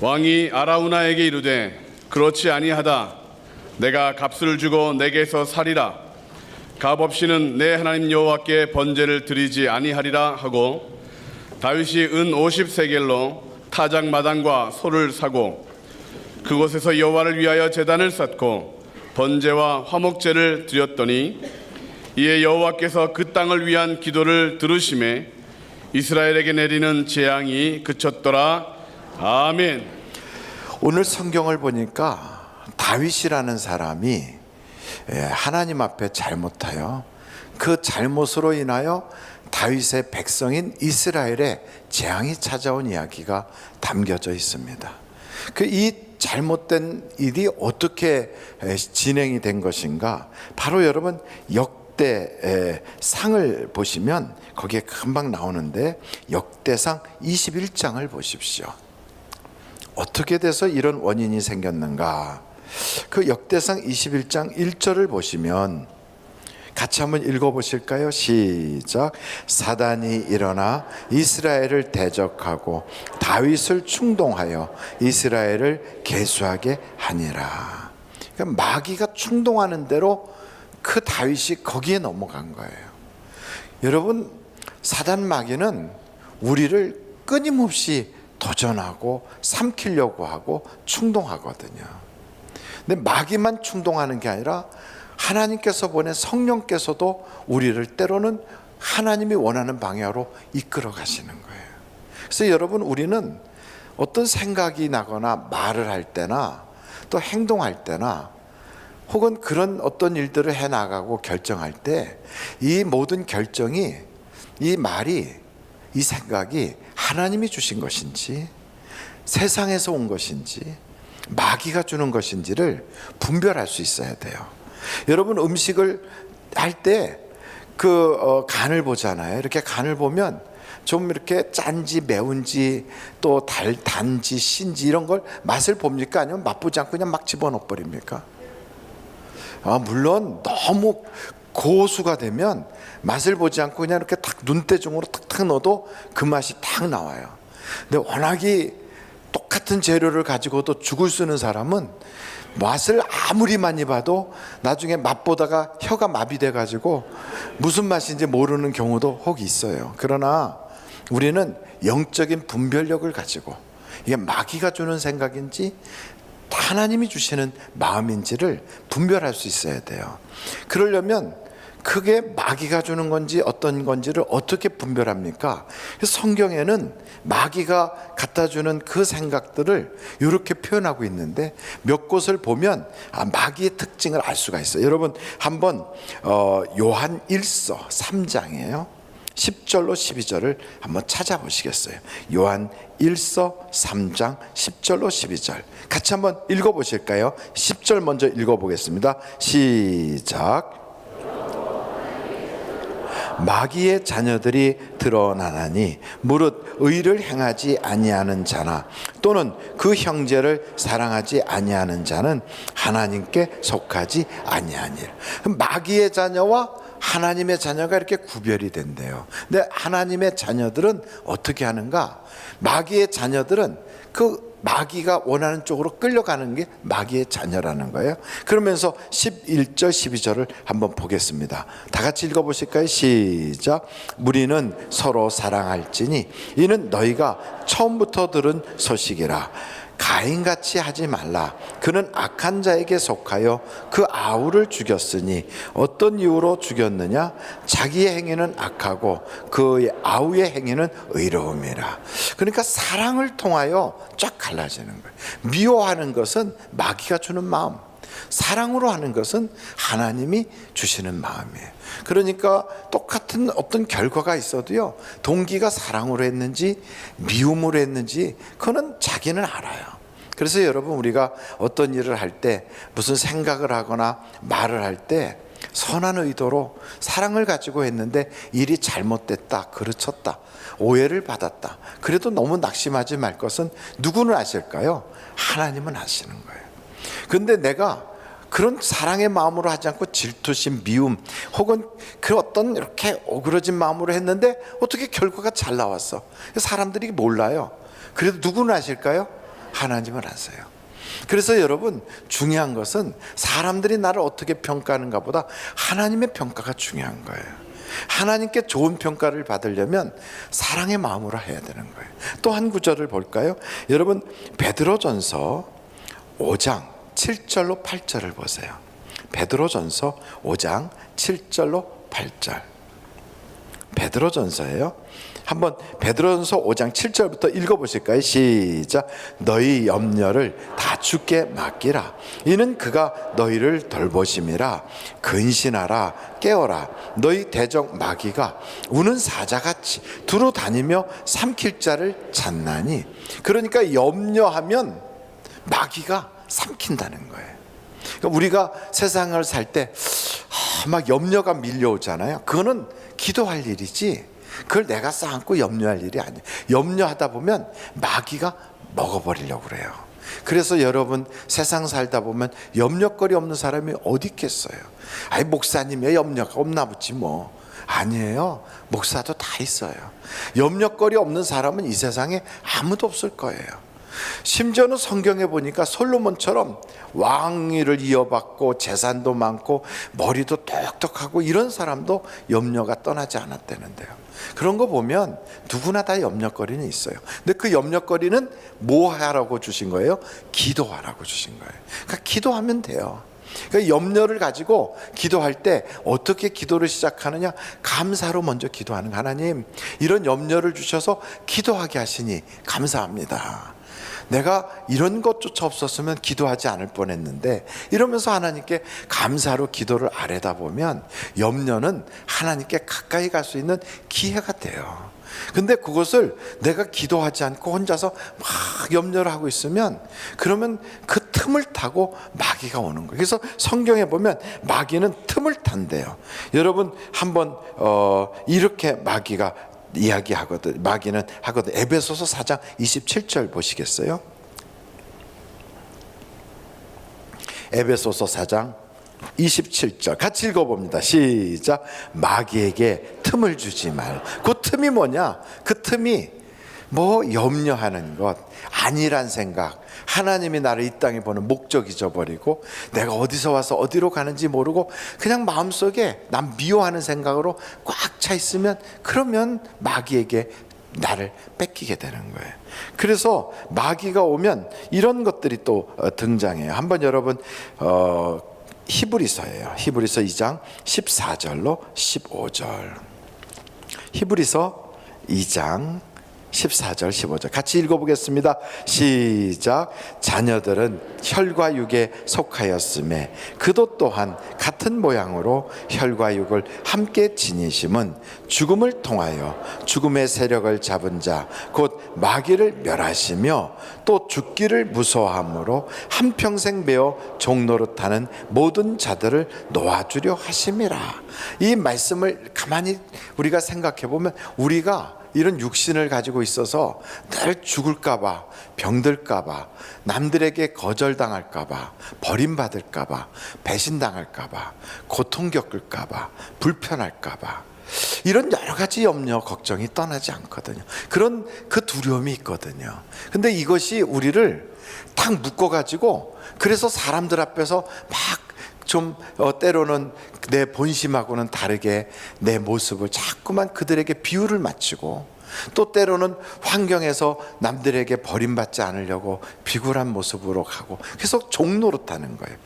왕이 아라우나에게 이르되 그렇지 아니하다. 내가 값을 주고 내게서 사리라. 값 없이는 내 하나님 여호와께 번제를 드리지 아니하리라 하고 다윗이 은 50세겔로 타작마당과 소를 사고 그곳에서 여호와를 위하여 제단을 쌓고 번제와 화목제를 드렸더니 이에 여호와께서 그 땅을 위한 기도를 들으심에 이스라엘에게 내리는 재앙이 그쳤더라. 아멘. 오늘 성경을 보니까 다윗이라는 사람이 하나님 앞에 잘못하여 그 잘못으로 인하여 다윗의 백성인 이스라엘에 재앙이 찾아온 이야기가 담겨져 있습니다. 이 잘못된 일이 어떻게 진행이 된 것인가? 바로 여러분 역대상을 보시면 거기에 금방 나오는데 역대상 21장을 보십시오. 어떻게 돼서 이런 원인이 생겼는가? 그 역대상 21장 1절을 보시면 같이 한번 읽어보실까요? 시작. 사단이 일어나 이스라엘을 대적하고 다윗을 충동하여 이스라엘을 계수하게 하니라. 그러니까 마귀가 충동하는 대로 그 다윗이 거기에 넘어간 거예요. 여러분, 사단 마귀는 우리를 끊임없이 도전하고 삼키려고 하고 충동하거든요. 근데 마귀만 충동하는 게 아니라 하나님께서 보낸 성령께서도 우리를 때로는 하나님이 원하는 방향으로 이끌어 가시는 거예요. 그래서 여러분, 우리는 어떤 생각이 나거나 말을 할 때나 또 행동할 때나 혹은 그런 어떤 일들을 해나가고 결정할 때 이 모든 결정이, 이 말이, 이 생각이 하나님이 주신 것인지 세상에서 온 것인지 마귀가 주는 것인지를 분별할 수 있어야 돼요. 여러분, 음식을 할 때 간을 보잖아요. 이렇게 간을 보면 좀 이렇게 짠지 매운지 또 단지 신지 이런 걸 맛을 봅니까? 아니면 맛보지 않고 그냥 막 집어넣어 버립니까? 물론 너무 고수가 되면 맛을 보지 않고 그냥 이렇게 탁 눈대중으로 탁탁 넣어도 그 맛이 탁 나와요. 근데 워낙에 똑같은 재료를 가지고도 죽을 쓰는 사람은 맛을 아무리 많이 봐도 나중에 맛보다가 혀가 마비돼 가지고 무슨 맛인지 모르는 경우도 혹 있어요. 그러나 우리는 영적인 분별력을 가지고 이게 마귀가 주는 생각인지 하나님이 주시는 마음인지를 분별할 수 있어야 돼요. 그러려면 그게 마귀가 주는 건지 어떤 건지를 어떻게 분별합니까? 성경에는 마귀가 갖다 주는 그 생각들을 이렇게 표현하고 있는데 몇 곳을 보면 마귀의 특징을 알 수가 있어요. 여러분, 한번 요한 1서 3장이에요. 10절로 12절을 한번 찾아보시겠어요? 요한 1서 3장 10절로 12절 같이 한번 읽어보실까요? 10절 먼저 읽어보겠습니다. 시작. 마귀의 자녀들이 드러나나니 무릇 의를 행하지 아니하는 자나 또는 그 형제를 사랑하지 아니하는 자는 하나님께 속하지 아니하니라. 마귀의 자녀와 하나님의 자녀가 이렇게 구별이 된대요. 근데 하나님의 자녀들은 어떻게 하는가? 마귀의 자녀들은 그 마귀가 원하는 쪽으로 끌려가는 게 마귀의 자녀라는 거예요. 그러면서 11절 12절을 한번 보겠습니다. 다 같이 읽어보실까요? 시작. 우리는 서로 사랑할지니 이는 너희가 처음부터 들은 소식이라. 가인같이 하지 말라. 그는 악한 자에게 속하여 그 아우를 죽였으니 어떤 이유로 죽였느냐? 자기의 행위는 악하고 그의 아우의 행위는 의로움이라. 그러니까 사랑을 통하여 쫙 갈라지는 거예요. 미워하는 것은 마귀가 주는 마음, 사랑으로 하는 것은 하나님이 주시는 마음이에요. 그러니까 똑같은 어떤 결과가 있어도요, 동기가 사랑으로 했는지 미움으로 했는지 그거는 자기는 알아요. 그래서 여러분, 우리가 어떤 일을 할 때, 무슨 생각을 하거나 말을 할 때 선한 의도로 사랑을 가지고 했는데 일이 잘못됐다, 그르쳤다, 오해를 받았다, 그래도 너무 낙심하지 말 것은 누구는 아실까요? 하나님은 아시는 거예요. 그런데 내가 그런 사랑의 마음으로 하지 않고 질투심, 미움 혹은 그 어떤 이렇게 오그러진 마음으로 했는데 어떻게 결과가 잘 나왔어? 사람들이 몰라요. 그래도 누구는 아실까요? 하나님을 아세요. 그래서 여러분, 중요한 것은 사람들이 나를 어떻게 평가하는가 보다 하나님의 평가가 중요한 거예요. 하나님께 좋은 평가를 받으려면 사랑의 마음으로 해야 되는 거예요. 또 한 구절을 볼까요? 여러분, 베드로전서 5장 7절로 8절을 보세요. 베드로전서 5장 7절로 8절. 베드로전서예요. 한번 베드로전서 5장 7절부터 읽어보실까요? 시작. 너희 염려를 다 주께 맡기라. 이는 그가 너희를 돌보심이라. 근신하라, 깨어라. 너희 대적 마귀가 우는 사자같이 두루 다니며 삼킬 자를 찾나니. 그러니까 염려하면 마귀가 삼킨다는 거예요. 그러니까 우리가 세상을 살 때 막 염려가 밀려오잖아요. 그거는 기도할 일이지 그걸 내가 쌓고 염려할 일이 아니에요. 염려하다 보면 마귀가 먹어버리려고 그래요. 그래서 여러분, 세상 살다 보면 염려거리 없는 사람이 어디 있겠어요? 아이, 목사님의 염려가 없나 보지 뭐. 아니에요. 목사도 다 있어요. 염려거리 없는 사람은 이 세상에 아무도 없을 거예요. 심지어는 성경에 보니까 솔로몬처럼 왕위를 이어받고 재산도 많고 머리도 똑똑하고 이런 사람도 염려가 떠나지 않았다는데요. 그런 거 보면 누구나 다 염려거리는 있어요. 근데 그 염려거리는 뭐 하라고 주신 거예요? 기도하라고 주신 거예요. 그러니까 기도하면 돼요. 그러니까 염려를 가지고 기도할 때 어떻게 기도를 시작하느냐? 감사로 먼저 기도하는, 하나님 이런 염려를 주셔서 기도하게 하시니 감사합니다. 내가 이런 것조차 없었으면 기도하지 않을 뻔했는데, 이러면서 하나님께 감사로 기도를 아뢰다 보면 염려는 하나님께 가까이 갈 수 있는 기회가 돼요. 근데 그것을 내가 기도하지 않고 혼자서 막 염려를 하고 있으면, 그러면 그 틈을 타고 마귀가 오는 거예요. 그래서 성경에 보면 마귀는 틈을 탄대요. 여러분 한번 이렇게 마귀가 이야기하거든. 마귀는 하거든. 에베소서 4장 27절 보시겠어요? 에베소서 4장 27절 같이 읽어봅니다. 시작. 마귀에게 틈을 주지 말. 그 틈이 뭐냐? 그 틈이 뭐 염려하는 것, 아니란 생각, 하나님이 나를 이 땅에 보는 목적 잊어버리고 내가 어디서 와서 어디로 가는지 모르고 그냥 마음속에 남 미워하는 생각으로 꽉 차 있으면, 그러면 마귀에게 나를 뺏기게 되는 거예요. 그래서 마귀가 오면 이런 것들이 또 등장해요. 한번 여러분 히브리서예요. 히브리서 2장 14절로 15절. 히브리서 2장 14절 15절 같이 읽어보겠습니다. 시작. 자녀들은 혈과 육에 속하였음에 그도 또한 같은 모양으로 혈과 육을 함께 지니심은 죽음을 통하여 죽음의 세력을 잡은 자 곧 마귀를 멸하시며 또 죽기를 무서워함으로 한평생 매어 종노릇하는 모든 자들을 놓아주려 하심이라. 이 말씀을 가만히 우리가 생각해 보면, 우리가 이런 육신을 가지고 있어서 늘 죽을까봐, 병들까봐, 남들에게 거절당할까봐, 버림받을까봐, 배신당할까봐, 고통 겪을까봐, 불편할까봐, 이런 여러 가지 염려, 걱정이 떠나지 않거든요. 그런 그 두려움이 있거든요. 근데 이것이 우리를 딱 묶어가지고, 그래서 사람들 앞에서 막 좀 때로는 내 본심하고는 다르게 내 모습을 자꾸만 그들에게 비유를 맞추고, 또 때로는 환경에서 남들에게 버림받지 않으려고 비굴한 모습으로 가고, 계속 종노릇하는 거예요.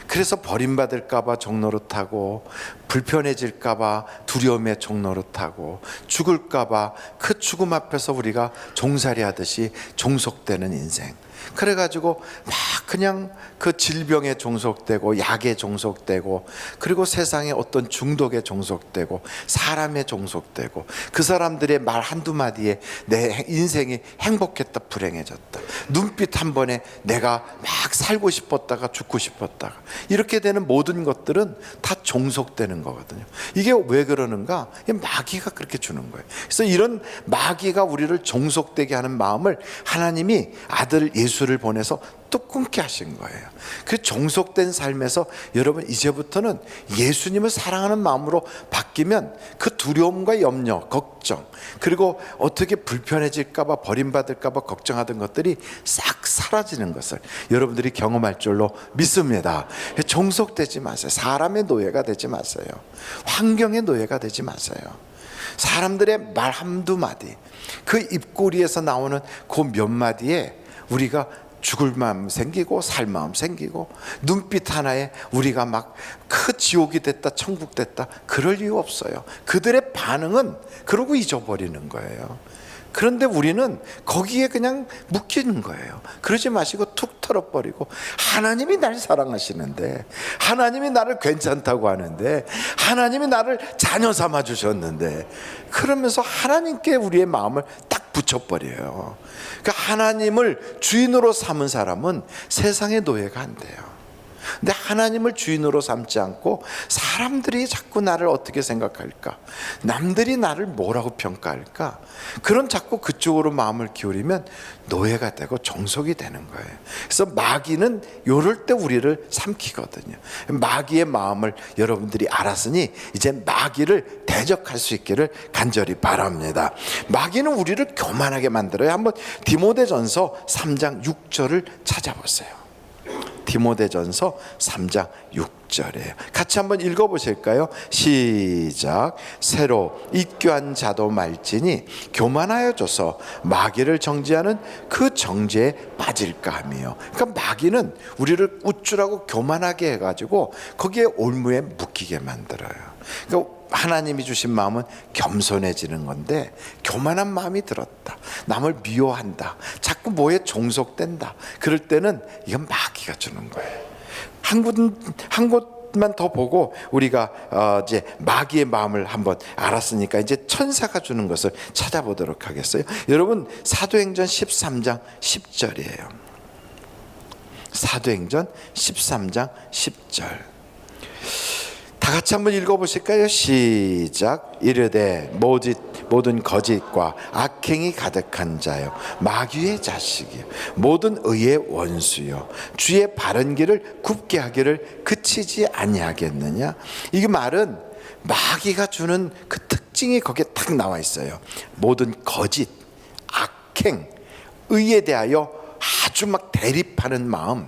그래서 버림받을까봐 종노릇하고, 불편해질까봐 두려움에 종노릇하고, 죽을까봐 그 죽음 앞에서 우리가 종살이 하듯이 종속되는 인생. 그래가지고 막 그냥 그 질병에 종속되고, 약에 종속되고, 그리고 세상의 어떤 중독에 종속되고, 사람에 종속되고, 그 사람들의 말 한두 마디에 내 인생이 행복했다 불행해졌다, 눈빛 한 번에 내가 막 살고 싶었다가 죽고 싶었다가, 이렇게 되는 모든 것들은 다 종속되는 거거든요. 이게 왜 그러는가? 마귀가 그렇게 주는 거예요. 그래서 이런 마귀가 우리를 종속되게 하는 마음을 하나님이 아들 예수를 보내서 또 꿈게 하신 거예요. 그 종속된 삶에서 여러분 이제부터는 예수님을 사랑하는 마음으로 바뀌면 그 두려움과 염려, 걱정, 그리고 어떻게 불편해질까 봐, 버림받을까 봐 걱정하던 것들이 싹 사라지는 것을 여러분들이 경험할 줄로 믿습니다. 종속되지 마세요. 사람의 노예가 되지 마세요. 환경의 노예가 되지 마세요. 사람들의 말 한두 마디, 그 입꼬리에서 나오는 그 몇 마디에 우리가 죽을 마음 생기고 살 마음 생기고 눈빛 하나에 우리가 막 그 지옥이 됐다 천국 됐다 그럴 이유 없어요. 그들의 반응은 그러고 잊어버리는 거예요. 그런데 우리는 거기에 그냥 묶이는 거예요. 그러지 마시고 툭 털어버리고, 하나님이 날 사랑하시는데, 하나님이 나를 괜찮다고 하는데, 하나님이 나를 자녀 삼아 주셨는데, 그러면서 하나님께 우리의 마음을 딱 붙여버려요. 그러니까 하나님을 주인으로 삼은 사람은 세상의 노예가 안 돼요. 근데 하나님을 주인으로 삼지 않고 사람들이 자꾸 나를 어떻게 생각할까, 남들이 나를 뭐라고 평가할까, 그런 자꾸 그쪽으로 마음을 기울이면 노예가 되고 종속이 되는 거예요. 그래서 마귀는 요럴 때 우리를 삼키거든요. 마귀의 마음을 여러분들이 알았으니 이제 마귀를 대적할 수 있기를 간절히 바랍니다. 마귀는 우리를 교만하게 만들어요. 한번 디모데전서 3장 6절을 찾아보세요. 디모데전서 3장 6절이에요. 같이 한번 읽어보실까요? 시작. 새로 입교한 자도 말지니 교만하여져서 마귀를 정죄하는 그 정죄에 빠질까 하며. 그러니까 마귀는 우리를 우쭐하고 교만하게 해가지고 거기에 올무에 묶이게 만들어요. 그러니까 하나님이 주신 마음은 겸손해지는 건데 교만한 마음이 들었다, 남을 미워한다, 자꾸 뭐에 종속된다, 그럴 때는 이건 마귀가 주는 거예요. 한 곳만 더 보고 우리가 이제 마귀의 마음을 한번 알았으니까 이제 천사가 주는 것을 찾아보도록 하겠어요. 여러분 사도행전 13장 10절이에요. 사도행전 13장 10절 다 같이 한번 읽어보실까요? 시작. 이르되 모든 거짓과 악행이 가득한 자요, 마귀의 자식이요, 모든 의의 원수요, 주의 바른 길을 굽게 하기를 그치지 아니하겠느냐. 이 말은 마귀가 주는 그 특징이 거기에 딱 나와 있어요. 모든 거짓, 악행, 의에 대하여 아주 막 대립하는 마음,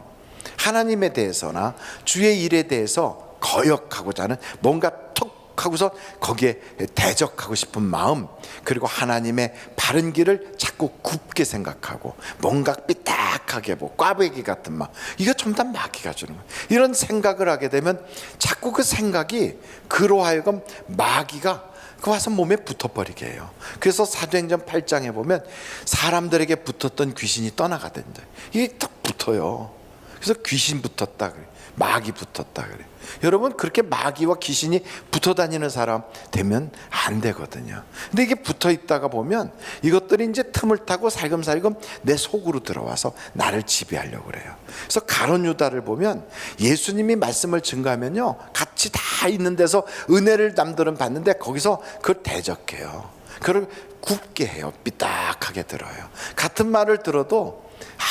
하나님에 대해서나 주의 일에 대해서 거역하고자 하는, 뭔가 톡 하고서 거기에 대적하고 싶은 마음, 그리고 하나님의 바른 길을 자꾸 굽게 생각하고 뭔가 삐딱하게 보고 꽈배기 같은 마음, 이거 전부 다 마귀가 주는 거예요. 이런 생각을 하게 되면 자꾸 그 생각이 그로 하여금 마귀가 그 와서 몸에 붙어버리게 해요. 그래서 사도행전 8장에 보면 사람들에게 붙었던 귀신이 떠나가던데 이게 딱 붙어요. 그래서 귀신 붙었다 그래, 마귀 붙었다 그래. 여러분 그렇게 마귀와 귀신이 붙어 다니는 사람 되면 안 되거든요. 근데 이게 붙어 있다가 보면 이것들이 이제 틈을 타고 살금살금 내 속으로 들어와서 나를 지배하려고 그래요. 그래서 가룟 유다를 보면 예수님이 말씀을 증거하면요, 같이 다 있는 데서 은혜를 남들은 받는데 거기서 그걸 대적해요. 그걸 굽게 해요. 삐딱하게 들어요. 같은 말을 들어도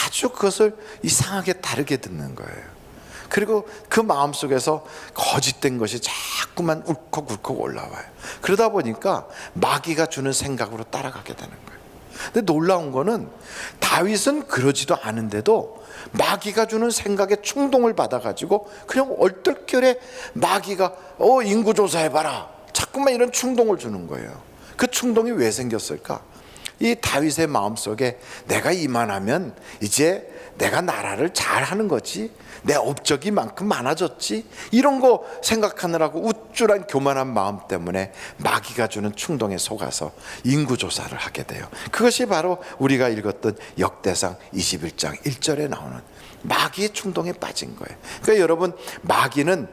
아주 그것을 이상하게 다르게 듣는 거예요. 그리고 그 마음속에서 거짓된 것이 자꾸만 울컥울컥 올라와요. 그러다 보니까 마귀가 주는 생각으로 따라가게 되는 거예요. 근데 놀라운 거는 다윗은 그러지도 않은데도 마귀가 주는 생각에 충동을 받아가지고 그냥 얼떨결에 마귀가 인구조사해봐라, 자꾸만 이런 충동을 주는 거예요. 그 충동이 왜 생겼을까? 이 다윗의 마음속에 내가 이만하면 이제 내가 나라를 잘하는 거지, 내 업적이 만큼 많아졌지, 이런 거 생각하느라고 우쭐한 교만한 마음 때문에 마귀가 주는 충동에 속아서 인구조사를 하게 돼요. 그것이 바로 우리가 읽었던 역대상 21장 1절에 나오는 마귀의 충동에 빠진 거예요. 그러니까 여러분, 마귀는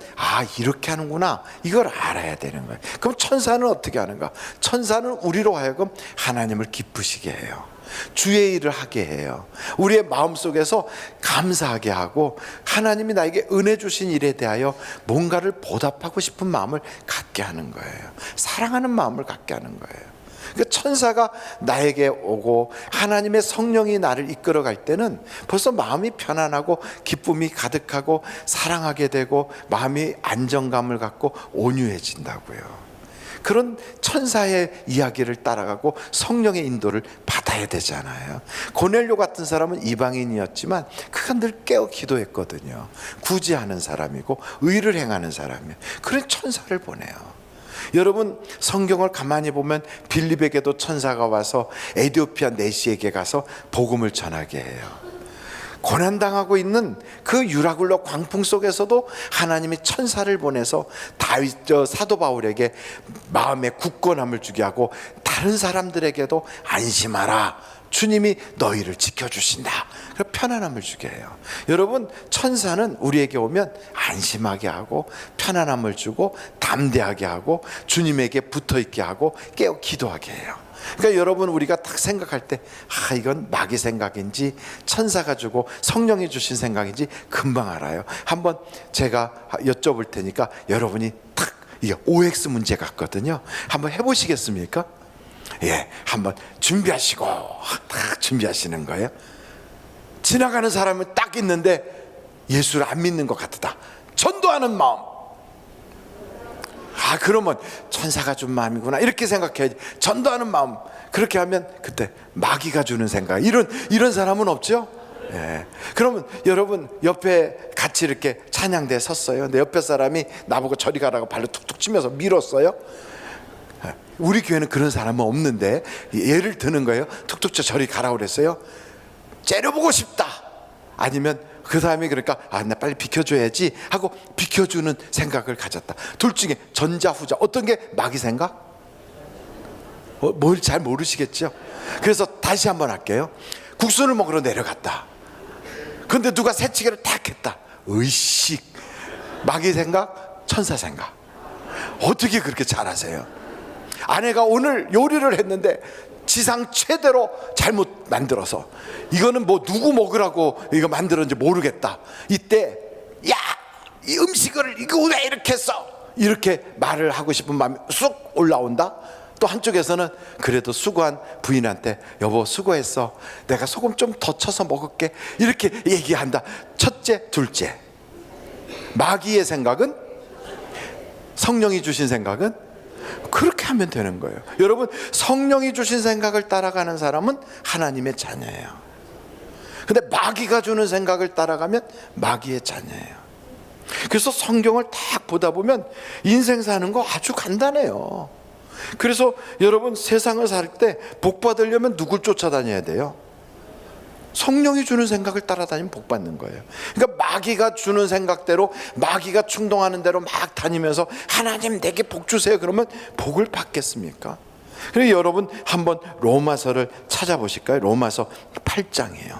이렇게 하는구나, 이걸 알아야 되는 거예요. 그럼 천사는 어떻게 하는가? 천사는 우리로 하여금 하나님을 기쁘시게 해요. 주의 일을 하게 해요. 우리의 마음속에서 감사하게 하고 하나님이 나에게 은혜 주신 일에 대하여 뭔가를 보답하고 싶은 마음을 갖게 하는 거예요. 사랑하는 마음을 갖게 하는 거예요. 그 천사가 나에게 오고 하나님의 성령이 나를 이끌어 갈 때는 벌써 마음이 편안하고 기쁨이 가득하고 사랑하게 되고 마음이 안정감을 갖고 온유해진다고요. 그런 천사의 이야기를 따라가고 성령의 인도를 받아야 되잖아요. 고넬료 같은 사람은 이방인이었지만 그가 늘 깨어 기도했거든요. 구제하는 사람이고 의를 행하는 사람이에요. 그런 천사를 보내요. 여러분, 성경을 가만히 보면 빌립에게도 천사가 와서 에티오피아 내시에게 가서 복음을 전하게 해요. 고난당하고 있는 그 유라굴로 광풍 속에서도 하나님이 천사를 보내서 사도 바울에게 마음의 굳건함을 주게 하고 다른 사람들에게도 안심하라, 주님이 너희를 지켜주신다, 편안함을 주게 해요. 여러분, 천사는 우리에게 오면 안심하게 하고 편안함을 주고 담대하게 하고 주님에게 붙어있게 하고 깨어 기도하게 해요. 그러니까 여러분, 우리가 딱 생각할 때 이건 마귀 생각인지 천사가 주고 성령이 주신 생각인지 금방 알아요. 한번 제가 여쭤볼 테니까 여러분이 딱 이게 OX 문제 같거든요. 한번 해보시겠습니까? 예, 한번 준비하시고 딱 준비하시는 거예요. 지나가는 사람은 딱 있는데 예수를 안 믿는 것 같다. 전도하는 마음. 그러면 천사가 준 마음이구나 이렇게 생각해야지. 전도하는 마음. 그렇게 하면 그때 마귀가 주는 생각. 이런 사람은 없죠? 예. 그러면 여러분, 옆에 같이 이렇게 찬양대에 섰어요. 근데 옆에 사람이 나보고 저리 가라고 발로 툭툭 치면서 밀었어요. 우리 교회는 그런 사람은 없는데 예를 드는 거예요. 툭툭 쳐 저리 가라고 그랬어요. 째려보고 싶다. 아니면 그 사람이 그러니까 나 빨리 비켜줘야지 하고 비켜주는 생각을 가졌다. 둘 중에 전자 후자 어떤 게 마귀 생각? 뭘 잘 모르시겠죠? 그래서 다시 한번 할게요. 국수를 먹으러 내려갔다. 근데 누가 새치기를 탁 했다. 의식. 마귀 생각? 천사 생각. 어떻게 그렇게 잘하세요? 아내가 오늘 요리를 했는데 지상 최대로 잘못 만들어서 이거는 뭐 누구 먹으라고 이거 만들었는지 모르겠다. 이때 야, 이 음식을 이거 왜 이렇게 했어? 이렇게 말을 하고 싶은 마음이 쑥 올라온다. 또 한쪽에서는 그래도 수고한 부인한테 여보 수고했어, 내가 소금 좀 더 쳐서 먹을게, 이렇게 얘기한다. 첫째, 둘째. 마귀의 생각은, 성령이 주신 생각은 그렇게 하면 되는 거예요. 여러분, 성령이 주신 생각을 따라가는 사람은 하나님의 자녀예요. 근데 마귀가 주는 생각을 따라가면 마귀의 자녀예요. 그래서 성경을 딱 보다 보면 인생 사는 거 아주 간단해요. 그래서 여러분, 세상을 살 때 복 받으려면 누굴 쫓아다녀야 돼요? 성령이 주는 생각을 따라다니면 복 받는 거예요. 그러니까 마귀가 주는 생각대로, 마귀가 충동하는 대로 막 다니면서 하나님 내게 복 주세요 그러면 복을 받겠습니까? 그래서 여러분 한번 로마서를 찾아보실까요? 로마서 8장이에요.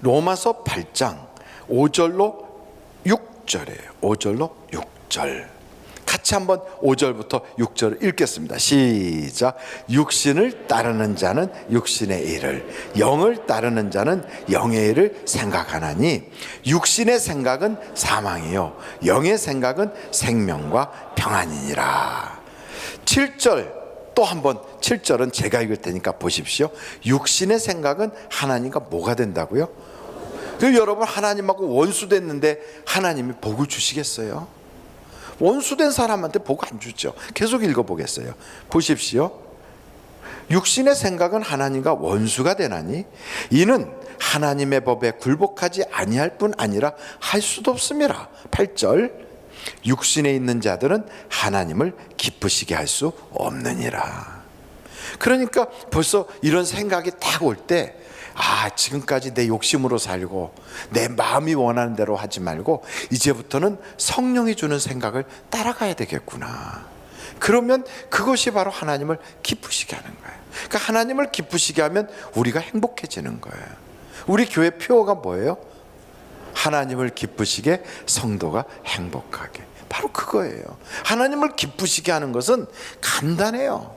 로마서 8장 5절로 6절이에요. 5절로 6절. 같이 한번 5절부터 6절을 읽겠습니다. 시작. 육신을 따르는 자는 육신의 일을, 영을 따르는 자는 영의 일을 생각하나니 육신의 생각은 사망이요 영의 생각은 생명과 평안이니라. 7절 또 한번, 7절은 제가 읽을 테니까 보십시오. 육신의 생각은 하나님과 뭐가 된다고요? 여러분, 하나님하고 원수됐는데 하나님이 복을 주시겠어요? 원수된 사람한테 복 안 주죠. 계속 읽어보겠어요. 보십시오. 육신의 생각은 하나님과 원수가 되나니 이는 하나님의 법에 굴복하지 아니할 뿐 아니라 할 수도 없음이라. 8절. 육신에 있는 자들은 하나님을 기쁘시게 할 수 없느니라. 그러니까 벌써 이런 생각이 딱 올 때, 지금까지 내 욕심으로 살고 내 마음이 원하는 대로 하지 말고 이제부터는 성령이 주는 생각을 따라가야 되겠구나. 그러면 그것이 바로 하나님을 기쁘시게 하는 거예요. 그러니까 하나님을 기쁘시게 하면 우리가 행복해지는 거예요. 우리 교회 표어가 뭐예요? 하나님을 기쁘시게, 성도가 행복하게. 바로 그거예요. 하나님을 기쁘시게 하는 것은 간단해요.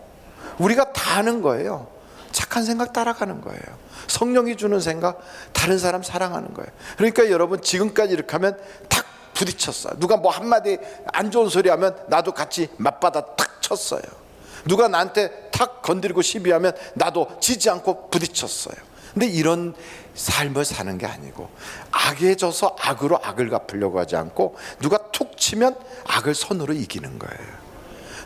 우리가 다 하는 거예요. 착한 생각 따라가는 거예요. 성령이 주는 생각, 다른 사람 사랑하는 거예요. 그러니까 여러분, 지금까지 이렇게 하면 탁 부딪혔어요. 누가 뭐 한마디 안 좋은 소리 하면 나도 같이 맞받아 탁 쳤어요. 누가 나한테 탁 건드리고 시비하면 나도 지지 않고 부딪혔어요. 근데 이런 삶을 사는 게 아니고, 악에 져서 악으로 악을 갚으려고 하지 않고, 누가 툭 치면 악을 손으로 이기는 거예요.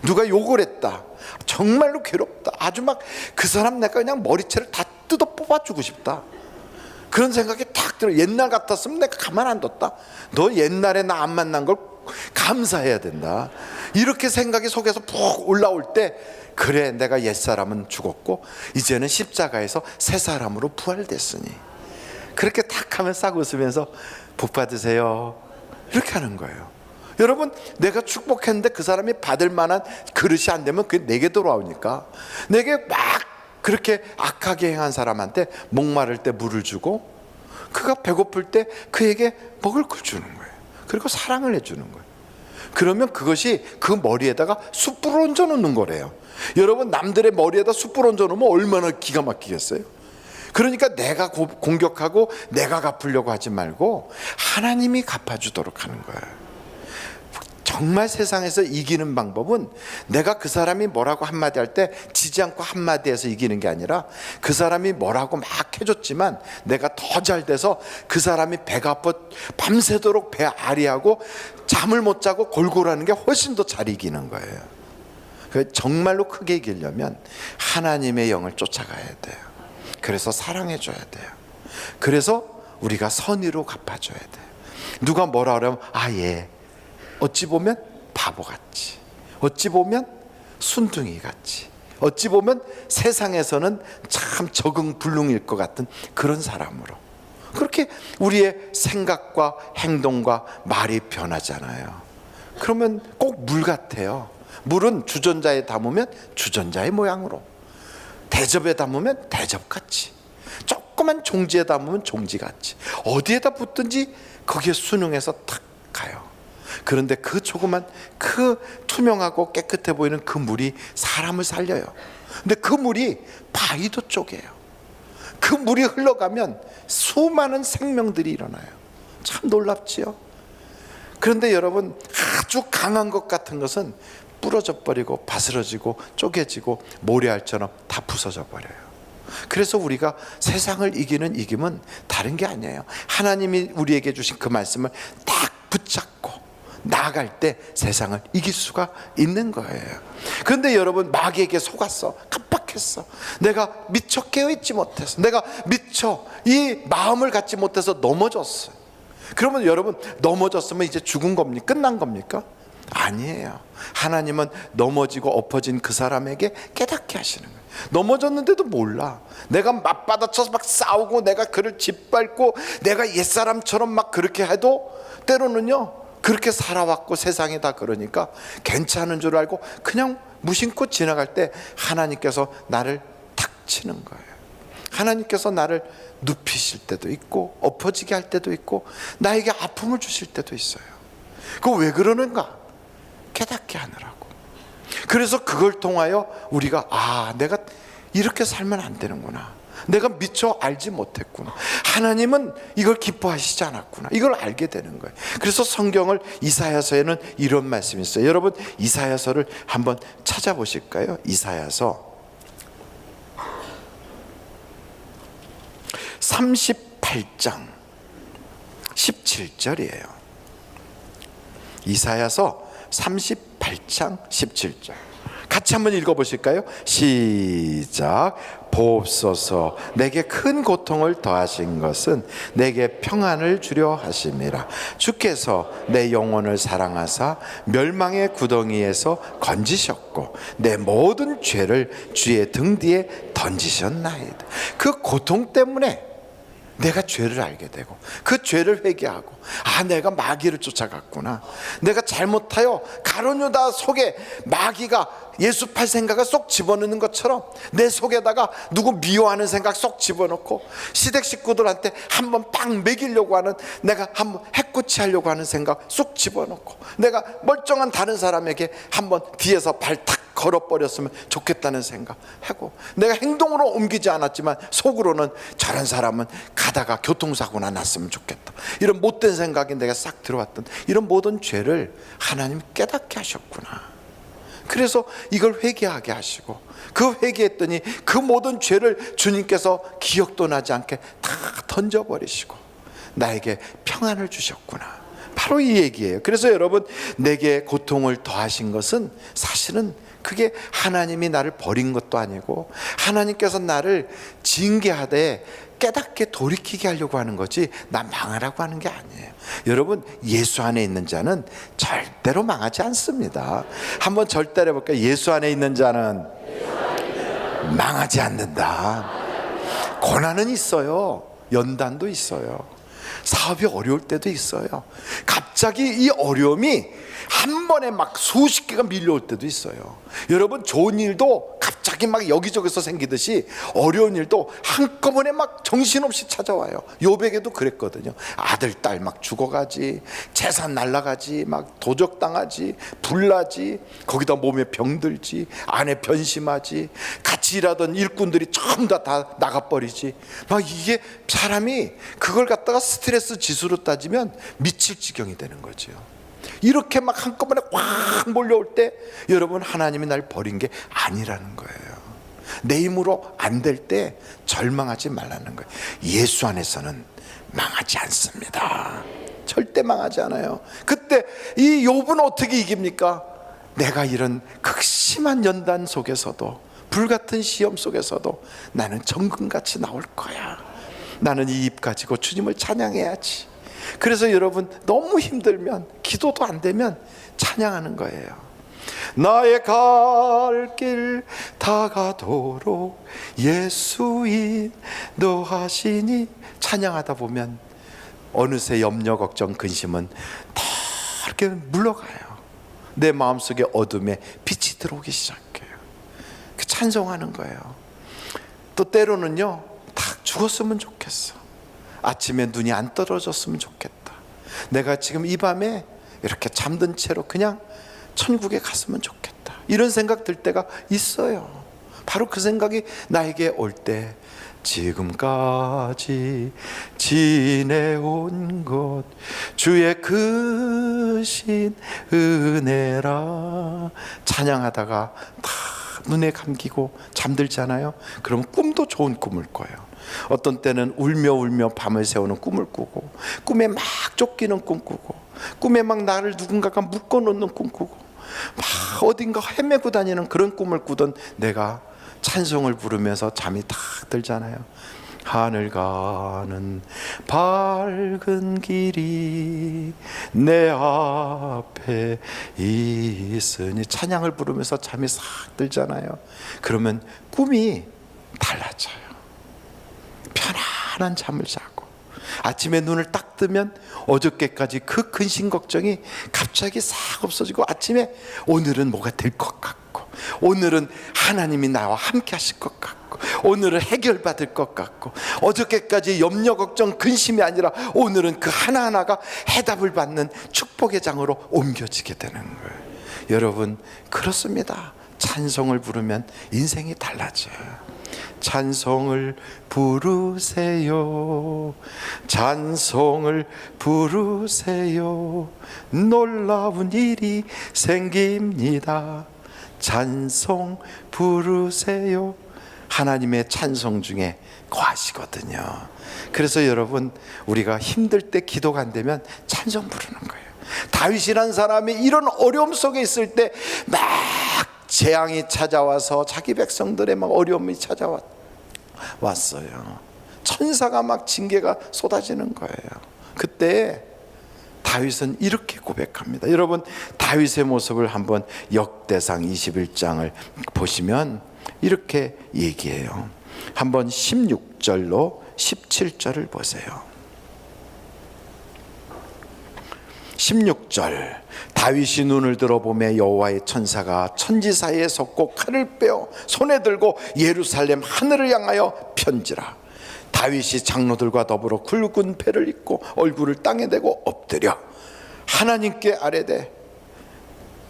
누가 욕을 했다, 정말로 괴롭다, 아주 막 그 사람 내가 그냥 머리채를 다 뜯어 뽑아주고 싶다, 그런 생각이 딱 들어. 옛날 같았으면 내가 가만 안 뒀다. 너 옛날에 나 안 만난 걸 감사해야 된다, 이렇게 생각이 속에서 푹 올라올 때, 그래 내가 옛사람은 죽었고 이제는 십자가에서 새 사람으로 부활됐으니, 그렇게 탁 하면 싹 웃으면서 복 받으세요, 이렇게 하는 거예요. 여러분, 내가 축복했는데 그 사람이 받을 만한 그릇이 안 되면 그게 내게 돌아오니까, 내게 막 그렇게 악하게 행한 사람한테 목마를 때 물을 주고, 그가 배고플 때 그에게 먹을 걸 주는 거예요. 그리고 사랑을 해주는 거예요. 그러면 그것이 그 머리에다가 숯불을 얹어 놓는 거래요. 여러분, 남들의 머리에다 숯불 얹어 놓으면 얼마나 기가 막히겠어요. 그러니까 내가 공격하고 내가 갚으려고 하지 말고 하나님이 갚아주도록 하는 거예요. 정말 세상에서 이기는 방법은, 내가 그 사람이 뭐라고 한마디 할 때 지지 않고 한마디에서 이기는 게 아니라, 그 사람이 뭐라고 막 해줬지만 내가 더 잘 돼서 그 사람이 배가 아파 밤새도록 배 아리하고 잠을 못 자고 골골하는 게 훨씬 더 잘 이기는 거예요. 정말로 크게 이기려면 하나님의 영을 쫓아가야 돼요. 그래서 사랑해 줘야 돼요. 그래서 우리가 선의로 갚아줘야 돼요. 누가 뭐라 그러면 예, 어찌 보면 바보같이, 어찌 보면 순둥이같이, 어찌 보면 세상에서는 참 적응불능일 것 같은 그런 사람으로, 그렇게 우리의 생각과 행동과 말이 변하잖아요. 그러면 꼭 물 같아요. 물은 주전자에 담으면 주전자의 모양으로, 대접에 담으면 대접같이, 조그만 종지에 담으면 종지같이, 어디에다 붓든지 거기에 순응해서 탁 가요. 그런데 그 조그만, 그 투명하고 깨끗해 보이는 그 물이 사람을 살려요. 근데 그 물이 바위도 쪼개요. 그 물이 흘러가면 수많은 생명들이 일어나요. 참 놀랍지요. 그런데 여러분, 아주 강한 것 같은 것은 부러져 버리고 바스러지고 쪼개지고 모래알처럼 다 부서져 버려요. 그래서 우리가 세상을 이기는 이김은 다른 게 아니에요. 하나님이 우리에게 주신 그 말씀을 딱 붙잡고 나아갈 때 세상을 이길 수가 있는 거예요. 그런데 여러분, 마귀에게 속았어, 깜빡했어, 내가 미처 깨어있지 못해서, 내가 미처 이 마음을 갖지 못해서 넘어졌어. 그러면 여러분, 넘어졌으면 이제 죽은 겁니까? 끝난 겁니까? 아니에요. 하나님은 넘어지고 엎어진 그 사람에게 깨닫게 하시는 거예요. 넘어졌는데도 몰라. 내가 맞받아쳐서 막 싸우고 내가 그를 짓밟고 내가 옛사람처럼 막 그렇게 해도, 때로는요 그렇게 살아왔고 세상이 다 그러니까 괜찮은 줄 알고 그냥 무심코 지나갈 때 하나님께서 나를 탁 치는 거예요. 하나님께서 나를 눕히실 때도 있고 엎어지게 할 때도 있고 나에게 아픔을 주실 때도 있어요. 그거 왜 그러는가? 깨닫게 하느라고. 그래서 그걸 통하여 우리가 내가 이렇게 살면 안 되는구나, 내가 미처 알지 못했구나, 하나님은 이걸 기뻐하시지 않았구나, 이걸 알게 되는 거예요. 그래서 성경을, 이사야서에는 이런 말씀이 있어요. 여러분, 이사야서를 한번 찾아보실까요? 이사야서 38장 17절이에요. 이사야서 38장 17절 같이 한번 읽어보실까요? 시작. 보옵소서, 내게 큰 고통을 더하신 것은 내게 평안을 주려 하심이라. 주께서 내 영혼을 사랑하사 멸망의 구덩이에서 건지셨고 내 모든 죄를 주의 등 뒤에 던지셨나이다. 그 고통 때문에 내가 죄를 알게 되고 그 죄를 회개하고 내가 마귀를 쫓아갔구나, 내가 잘못하여 가룟유다 속에 마귀가 예수 팔 생각을 쏙 집어넣는 것처럼 내 속에다가 누구 미워하는 생각 쏙 집어넣고 시댁 식구들한테 한번 빵 먹이려고 하는, 내가 한번 해코치 하려고 하는 생각 쏙 집어넣고, 내가 멀쩡한 다른 사람에게 한번 뒤에서 발 탁 걸어버렸으면 좋겠다는 생각하고, 내가 행동으로 옮기지 않았지만 속으로는 저런 사람은 가다가 교통사고나 났으면 좋겠다, 이런 못된 생각이 내가 싹 들어왔던 이런 모든 죄를 하나님 깨닫게 하셨구나. 그래서 이걸 회개하게 하시고, 그 회개했더니 그 모든 죄를 주님께서 기억도 나지 않게 다 던져버리시고 나에게 평안을 주셨구나. 바로 이 얘기예요. 그래서 여러분, 내게 고통을 더하신 것은 사실은 그게 하나님이 나를 버린 것도 아니고 하나님께서 나를 징계하되 깨닫게 돌이키게 하려고 하는 거지 나 망하라고 하는 게 아니에요. 여러분, 예수 안에 있는 자는 절대로 망하지 않습니다. 한번 절대로 해볼까요? 예수 안에 있는 자는 망하지 않는다. 고난은 있어요. 연단도 있어요. 사업이 어려울 때도 있어요. 갑자기 이 어려움이 한 번에 막 수십 개가 밀려올 때도 있어요. 여러분, 좋은 일도 갑자기 막 여기저기서 생기듯이 어려운 일도 한꺼번에 막 정신없이 찾아와요. 요백에도 그랬거든요. 아들, 딸 막 죽어가지, 재산 날라가지, 막 도적당하지, 불나지, 거기다 몸에 병들지, 아내 변심하지, 같이 일하던 일꾼들이 전부 다 나가버리지. 막 이게 사람이 그걸 갖다가 스트레스 지수로 따지면 미칠 지경이 되는 거죠. 이렇게 막 한꺼번에 확 몰려올 때 여러분, 하나님이 날 버린 게 아니라는 거예요. 내 힘으로 안 될 때 절망하지 말라는 거예요. 예수 안에서는 망하지 않습니다. 절대 망하지 않아요. 그때 이 욥은 어떻게 이깁니까? 내가 이런 극심한 연단 속에서도, 불같은 시험 속에서도 나는 정금같이 나올 거야. 나는 이 입 가지고 주님을 찬양해야지. 그래서 여러분, 너무 힘들면, 기도도 안 되면 찬양하는 거예요. 나의 갈 길 다가도록 예수 인도하시니. 찬양하다 보면 어느새 염려, 걱정, 근심은 다 이렇게 물러가요. 내 마음속에 어둠에 빛이 들어오기 시작해요. 그 찬송하는 거예요. 또 때로는요, 다 죽었으면 좋겠어. 아침에 눈이 안 떨어졌으면 좋겠다. 내가 지금 이 밤에 이렇게 잠든 채로 그냥 천국에 갔으면 좋겠다. 이런 생각 들 때가 있어요. 바로 그 생각이 나에게 올 때, 지금까지 지내온 것 주의 크신 은혜라. 찬양하다가 다 눈에 감기고 잠들잖아요. 그럼 꿈도 좋은 꿈을 꿔요. 어떤 때는 울며 밤을 새우는 꿈을 꾸고, 꿈에 막 쫓기는 꿈 꾸고, 꿈에 막 나를 누군가가 묶어놓는 꿈 꾸고, 막 어딘가 헤매고 다니는 그런 꿈을 꾸던 내가 찬송을 부르면서 잠이 탁 들잖아요. 하늘 가는 밝은 길이 내 앞에 있으니, 찬양을 부르면서 잠이 싹 들잖아요. 그러면 꿈이 달라져요. 편안한 잠을 자고 아침에 눈을 딱 뜨면 어저께까지 그 근심 걱정이 갑자기 싹 없어지고, 아침에 오늘은 뭐가 될 것 같고, 오늘은 하나님이 나와 함께 하실 것 같고, 오늘은 해결받을 것 같고, 어저께까지 염려, 걱정, 근심이 아니라 오늘은 그 하나하나가 해답을 받는 축복의 장으로 옮겨지게 되는 거예요. 여러분, 그렇습니다. 찬송을 부르면 인생이 달라져요. 찬송을 부르세요. 찬송을 부르세요. 놀라운 일이 생깁니다. 찬송 부르세요. 하나님의 찬송 중에 거하시거든요. 그래서 여러분, 우리가 힘들 때 기도가 안 되면 찬송 부르는 거예요. 다윗이라는 사람이 이런 어려움 속에 있을 때 막 재앙이 찾아와서 자기 백성들의 막 어려움이 찾아왔어요. 천사가 막 징계가 쏟아지는 거예요. 그때 다윗은 이렇게 고백합니다. 여러분, 다윗의 모습을 한번 역대상 21장을 보시면 이렇게 얘기해요. 한번 16절로 17절을 보세요. 16절, 다윗이 눈을 들어보매 여호와의 천사가 천지 사이에 섰고 칼을 빼어 손에 들고 예루살렘 하늘을 향하여 편지라. 다윗이 장로들과 더불어 굵은 패를 입고 얼굴을 땅에 대고 엎드려 하나님께 아뢰되,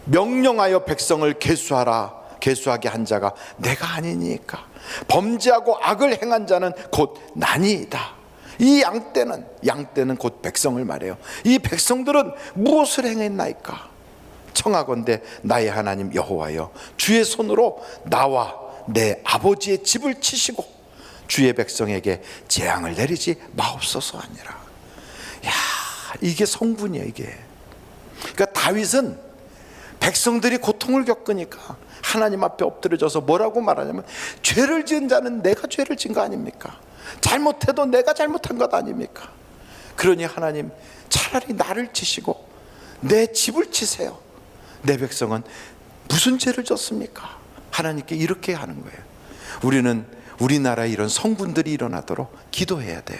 명령하여 백성을 계수하게 한 자가 내가 아니니까. 범죄하고 악을 행한 자는 곧 나니이다. 이 양떼는 곧 백성을 말해요. 이 백성들은 무엇을 행했나이까? 청하건대 나의 하나님 여호와여, 주의 손으로 나와 내 아버지의 집을 치시고 주의 백성에게 재앙을 내리지 마옵소서 하니라. 야, 이게 성분이에요, 이게. 그러니까 다윗은 백성들이 고통을 겪으니까 하나님 앞에 엎드려져서 뭐라고 말하냐면, 죄를 지은 자는 내가 죄를 지은 거 아닙니까? 잘못해도 내가 잘못한 것 아닙니까? 그러니 하나님, 차라리 나를 치시고 내 집을 치세요. 내 백성은 무슨 죄를 졌습니까? 하나님께 이렇게 하는 거예요. 우리는 우리나라에 이런 성분들이 일어나도록 기도해야 돼요.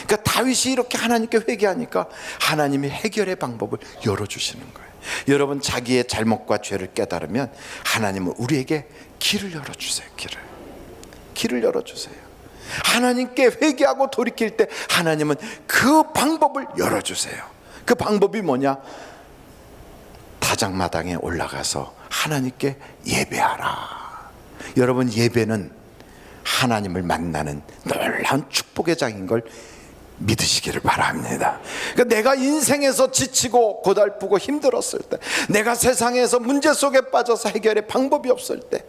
그러니까 다윗이 이렇게 하나님께 회개하니까 하나님이 해결의 방법을 열어주시는 거예요. 여러분, 자기의 잘못과 죄를 깨달으면 하나님은 우리에게 길을 열어주세요. 길을 열어주세요. 하나님께 회개하고 돌이킬 때 하나님은 그 방법을 열어주세요. 그 방법이 뭐냐? 타작마당에 올라가서 하나님께 예배하라. 여러분, 예배는 하나님을 만나는 놀라운 축복의 장인 걸 믿으시기를 바랍니다. 그러니까 내가 인생에서 지치고 고달프고 힘들었을 때, 내가 세상에서 문제 속에 빠져서 해결의 방법이 없을 때,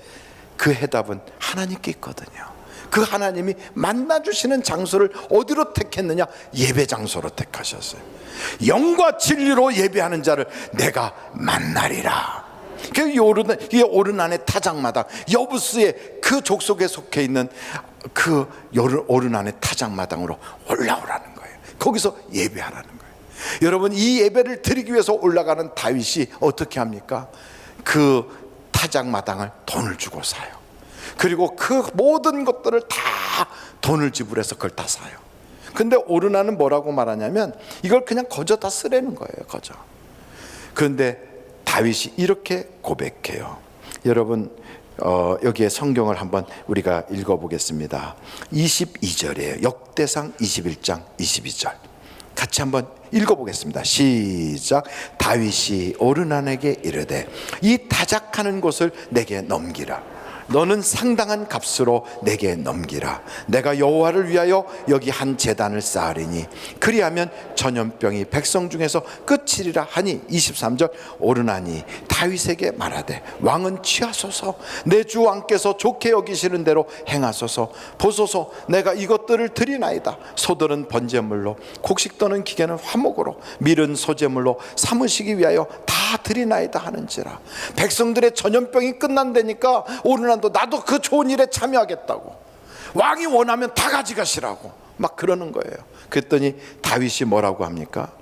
그 해답은 하나님께 있거든요. 그 하나님이 만나주시는 장소를 어디로 택했느냐? 예배 장소로 택하셨어요. 영과 진리로 예배하는 자를 내가 만나리라. 이 오르난의 타작마당, 여부스의 그 족속에 속해 있는 그 오르난의 타작마당으로 올라오라는 거예요. 거기서 예배하라는 거예요. 여러분, 이 예배를 드리기 위해서 올라가는 다윗이 어떻게 합니까? 그 타작마당을 돈을 주고 사요. 그리고 그 모든 것들을 다 돈을 지불해서 그걸 다 사요. 근데 오르나는 뭐라고 말하냐면 이걸 그냥 거저 다 쓰라는 거예요. 거저. 그런데 다윗이 이렇게 고백해요. 여러분, 여기에 성경을 한번 우리가 읽어보겠습니다. 22절이에요. 역대상 21장 22절. 같이 한번 읽어보겠습니다. 시작. 다윗이 오르난에게 이르되 이 타작하는 곳을 내게 넘기라. 너는 상당한 값으로 내게 넘기라. 내가 여호와를 위하여 여기 한 제단을 쌓으리니 그리하면 전염병이 백성 중에서 끝이리라 하니 23절. 오르나니 다윗에게 말하되 왕은 취하소서. 내 주 왕께서 좋게 여기시는 대로 행하소서. 보소서, 내가 이것들을 드리나이다. 소들은 번제물로, 곡식떠는 기계는 화목으로, 밀은 소제물로 삼으시기 위하여 다 드리나이다 하는지라. 백성들의 전염병이 끝난다니까 오르난도 나도 그 좋은 일에 참여하겠다고, 왕이 원하면 다 가져가시라고 막 그러는 거예요. 그랬더니 다윗이 뭐라고 합니까?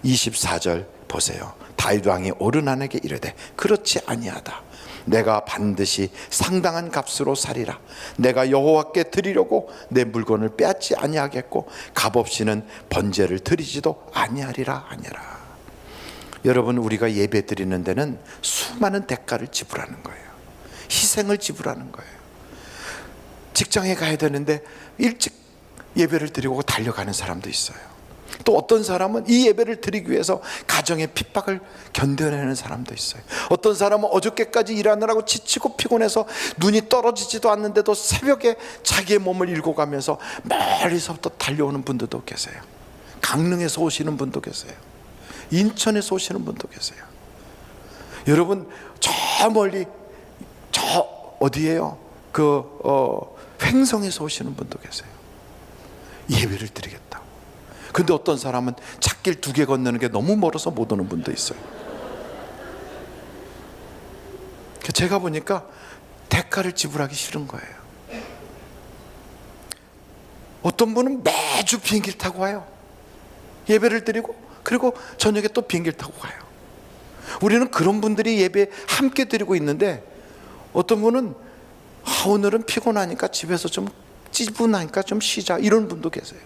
24절 보세요. 다윗 왕이 오르난에게 이르되 그렇지 아니하다. 내가 반드시 상당한 값으로 사리라. 내가 여호와께 드리려고 내 물건을 빼앗지 아니하겠고 값없이는 번제를 드리지도 아니하리라 하니라. 여러분, 우리가 예배 드리는 데는 수많은 대가를 지불하는 거예요. 희생을 지불하는 거예요. 직장에 가야 되는데 일찍 예배를 드리고 달려가는 사람도 있어요. 또 어떤 사람은 이 예배를 드리기 위해서 가정의 핍박을 견뎌내는 사람도 있어요. 어떤 사람은 어저께까지 일하느라고 지치고 피곤해서 눈이 떨어지지도 않는데도 새벽에 자기의 몸을 일고 가면서 멀리서부터 달려오는 분들도 계세요. 강릉에서 오시는 분도 계세요. 인천에서 오시는 분도 계세요. 여러분, 저 멀리 저 어디에요? 횡성에서 오시는 분도 계세요. 예배를 드리겠다고. 근데 어떤 사람은 찻길 2개 건너는 게 너무 멀어서 못 오는 분도 있어요. 제가 보니까 대가를 지불하기 싫은 거예요. 어떤 분은 매주 비행기를 타고 와요. 예배를 드리고 그리고 저녁에 또 비행기를 타고 가요. 우리는 그런 분들이 예배 함께 드리고 있는데, 어떤 분은 오늘은 피곤하니까 집에서 좀 찌분하니까 좀 쉬자, 이런 분도 계세요.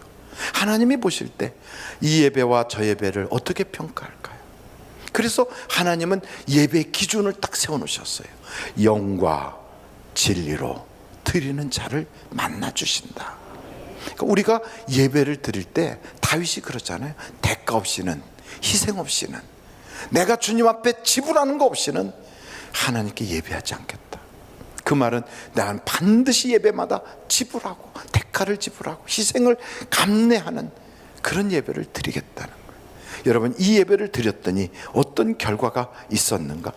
하나님이 보실 때 이 예배와 저 예배를 어떻게 평가할까요? 그래서 하나님은 예배의 기준을 딱 세워놓으셨어요. 영과 진리로 드리는 자를 만나주신다. 그러니까 우리가 예배를 드릴 때 다윗이 그렇잖아요. 대가 없이는, 희생 없이는, 내가 주님 앞에 지불하는 거 없이는 하나님께 예배하지 않겠다. 그 말은 나는 반드시 예배마다 지불하고 대가를 지불하고 희생을 감내하는 그런 예배를 드리겠다는 거예요. 여러분, 이 예배를 드렸더니 어떤 결과가 있었는가?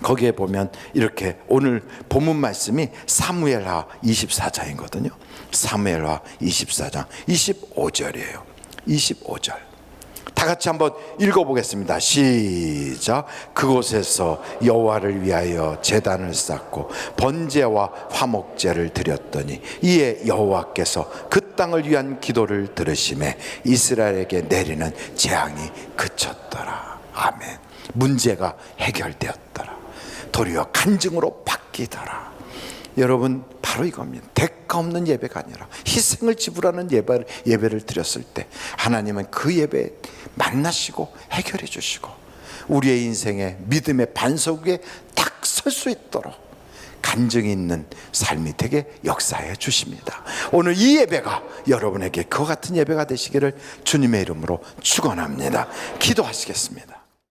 거기에 보면 이렇게, 오늘 본문 말씀이 사무엘하 24장이거든요. 사무엘하 24장 25절이에요. 25절. 다 같이 한번 읽어보겠습니다. 시작. 그곳에서 여호와를 위하여 제단을 쌓고 번제와 화목제를 드렸더니 이에 여호와께서 그 땅을 위한 기도를 들으심에 이스라엘에게 내리는 재앙이 그쳤더라. 아멘. 문제가 해결되었더라. 도리어 간증으로 바뀌더라. 여러분, 바로 이겁니다. 대가 없는 예배가 아니라 희생을 지불하는 예배를 드렸을 때 하나님은 그 예배에 만나시고 해결해 주시고 우리의 인생의 믿음의 반석 위에 딱 설 수 있도록 간증이 있는 삶이 되게 역사해 주십니다. 오늘 이 예배가 여러분에게 그와 같은 예배가 되시기를 주님의 이름으로 축원합니다. 기도하시겠습니다.